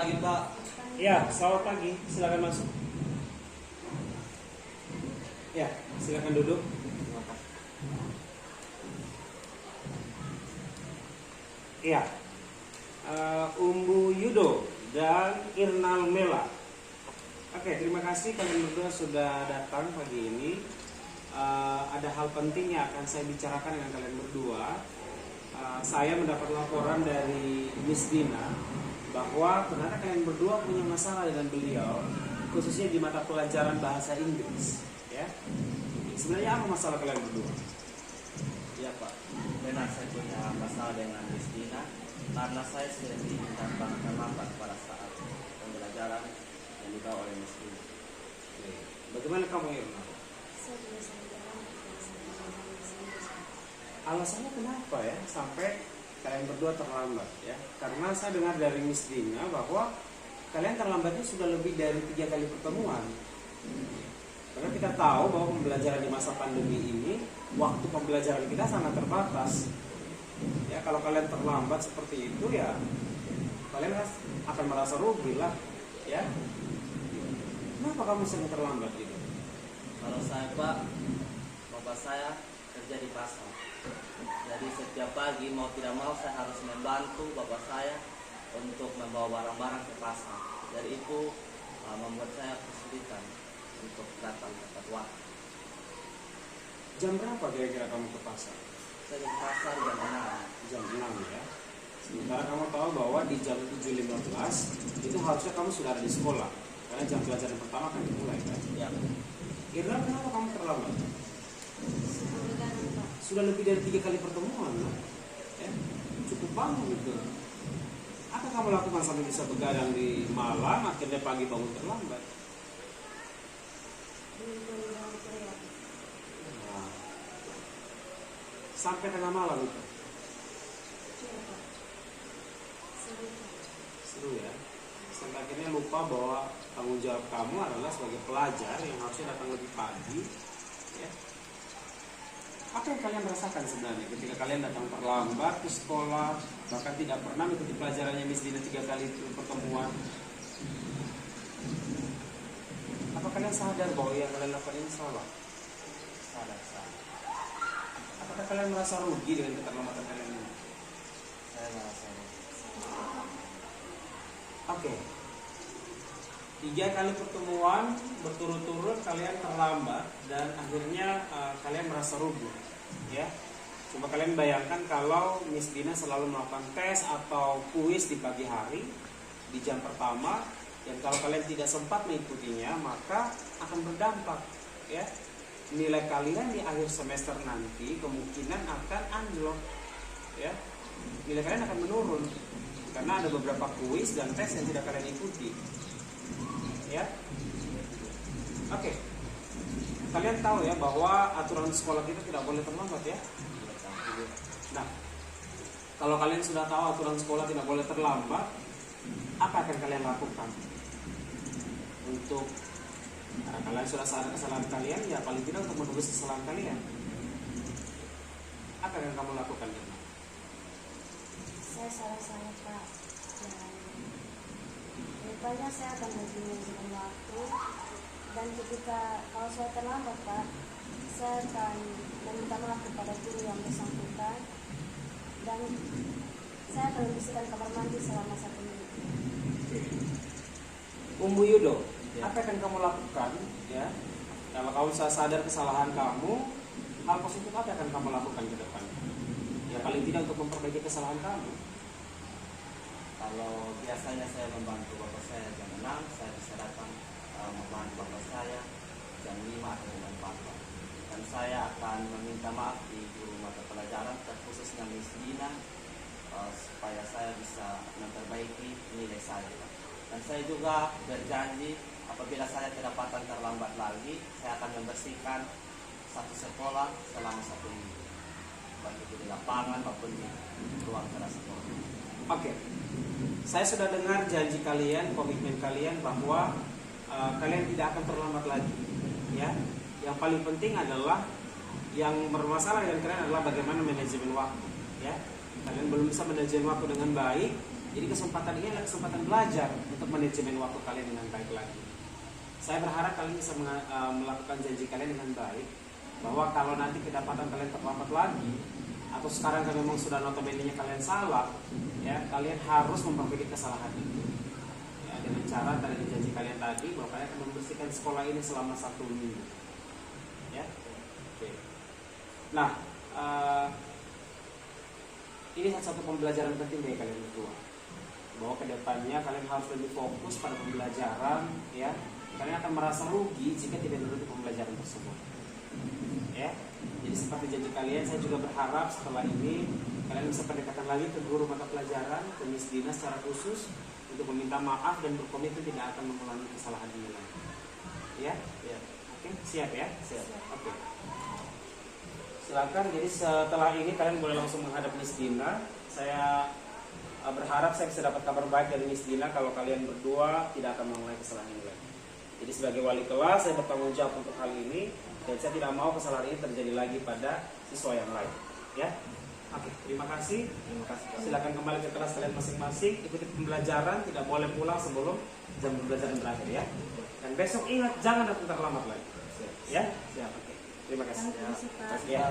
pagi, Pak. Ya, selamat pagi. Silakan masuk. Ya, silakan duduk. Ya, Umbu Yudo dan Irnal Mela. Oke, terima kasih kalian berdua sudah datang pagi ini. Ada hal penting yang akan saya bicarakan dengan kalian berdua. Saya mendapat laporan dari Miss Dina bahwa ternyata kalian berdua punya masalah dengan beliau, khususnya di mata pelajaran bahasa Inggris. Ya, sebenarnya apa masalah kalian berdua? Iya, Pak. Benar, saya punya masalah dengan Miss Dina karena saya sering diminta terlambat pada saat pembelajaran yang dibawa oleh Miss Dina. Bagaimana kamu, Irna? Alasannya kenapa ya sampai kalian berdua terlambat ya? Karena saya dengar dari Miss Dina bahwa kalian terlambatnya sudah lebih dari 3 kali pertemuan. Karena kita tahu bahwa pembelajaran di masa pandemi ini, waktu pembelajaran kita sangat terbatas. Ya, kalau kalian terlambat seperti itu ya, kalian akan merasa rugi lah, ya. Kenapa kamu sering terlambat gitu? Kalau saya, Pak, bapak saya kerja di pasar. Jadi setiap pagi mau tidak mau saya harus membantu bapak saya untuk membawa barang-barang ke pasar. Jadi itu membuat saya kesulitan untuk datang tepat waktu. Jam berapa kira-kira kamu ke pasar? Saya di pasar jam 6. Jam 6 ya. Sementara kamu tahu bahwa di jam 7.15 itu harusnya kamu sudah ada di sekolah. Karena jam pelajaran pertama akan dimulai kan? Ya. Irna, kenapa kamu terlambat? Sudah lebih dari 3 kali pertemuan loh. Ya, cukup banget gitu. Apa kamu lakukan sampai bisa begadang di malam, akhirnya pagi bangun terlambat? Nah, sampai tengah malam itu. Seru ya. Sampai akhirnya lupa bahwa tanggung jawab kamu adalah sebagai pelajar yang harusnya datang lebih pagi. Ya. Apa yang kalian rasakan sebenarnya ketika kalian datang terlambat ke sekolah, bahkan tidak pernah mengikuti pelajarannya Miss Dina 3 kali pertemuan? Apa kalian sadar bahwa yang kalian lakukan ini salah? Sadar. Apakah kalian merasa rugi dengan keterlambatan kalian ini? Saya merasa Oke. 3 kali pertemuan berturut-turut kalian terlambat dan akhirnya kalian merasa rugi, ya. Coba kalian bayangkan kalau Miss Dina selalu melakukan tes atau kuis di pagi hari di jam pertama, dan kalau kalian tidak sempat mengikutinya maka akan berdampak, ya. Nilai kalian di akhir semester nanti kemungkinan akan anjlok, ya. Nilai kalian akan menurun karena ada beberapa kuis dan tes yang tidak kalian ikuti. Ya, oke. Kalian tahu ya bahwa aturan sekolah kita tidak boleh terlambat ya. Nah, kalau kalian sudah tahu aturan sekolah tidak boleh terlambat, apa akan kalian lakukan? Untuk kalian sudah sadar kesalahan kalian, ya paling tidak untuk menebus kesalahan kalian. Apa yang kamu lakukan? Saya salah Pak. Rupanya saya akan lebih manajemen waktu, dan ketika kalau saya terlambat Pak, saya akan meminta maaf kepada guru yang bersangkutan, dan saya akan membersihkan kamar mandi selama 1 menit. Umbu Yudo, apa yang akan kamu lakukan? Ya, kalau kamu sadar kesalahan kamu, hal positif apa yang akan kamu lakukan ke depan? Ya paling tidak untuk memperbaiki kesalahan kamu. kalau biasanya saya membantu bapak saya jam 6, saya bisa datang membantu bapak saya jam 5 atau jam 4. Dan saya akan meminta maaf di guru mata pelajaran, terkhususnya Miss Dina, supaya saya bisa memperbaiki nilai saya. Dan saya juga berjanji apabila saya kedapatan terlambat lagi, saya akan membersihkan satu sekolah selama 1 minggu, baik itu di lapangan maupun di ruang kelas sekolah. Oke. Saya sudah dengar janji kalian, komitmen kalian bahwa kalian tidak akan terlambat lagi, ya. Yang paling penting adalah yang bermasalah dengan kalian adalah bagaimana manajemen waktu, ya. Kalian belum bisa manajemen waktu dengan baik, Jadi kesempatan ini adalah kesempatan belajar untuk manajemen waktu kalian dengan baik lagi. Saya berharap kalian bisa melakukan janji kalian dengan baik, bahwa kalau nanti kedapatan kalian terlambat lagi, atau sekarang kan memang sudah notabene kalian salah, ya kalian harus memperbaiki kesalahan itu. Ya, dengan cara tadi janji kalian tadi bahwa kalian akan membersihkan sekolah ini selama 1 minggu. Ya, oke. Nah, ini satu pembelajaran penting bagi kalian berdua, bahwa kedepannya kalian harus lebih fokus pada pembelajaran. Ya, kalian akan merasa rugi jika tidak menuruti pembelajaran tersebut. Ya, jadi seperti janji kalian, saya juga berharap setelah ini kalian bisa pendekatan lagi ke guru mata pelajaran, ke Miss Dina secara khusus untuk meminta maaf dan berkomitmen tidak akan mengulangi kesalahan ini lagi. Ya, Ya. oke, siap ya? Siap. Oke. Silakan. Jadi setelah ini kalian boleh langsung menghadap Miss Dina. Saya berharap saya bisa dapat kabar baik dari Miss Dina kalau kalian berdua tidak akan mengulangi kesalahan ini lagi. Jadi sebagai wali kelas saya bertanggung jawab untuk hal ini, dan saya tidak mau kesalahan ini terjadi lagi pada siswa yang lain. Ya, oke. Terima kasih. Terima kasih. Silakan kembali ke kelas kalian masing-masing. Ikuti pembelajaran, tidak boleh pulang sebelum jam pembelajaran berakhir ya. Dan besok ingat jangan datang terlambat lagi. Siap. Ya, siap. Oke. Terima kasih. Terima kasih, Pak. Ya.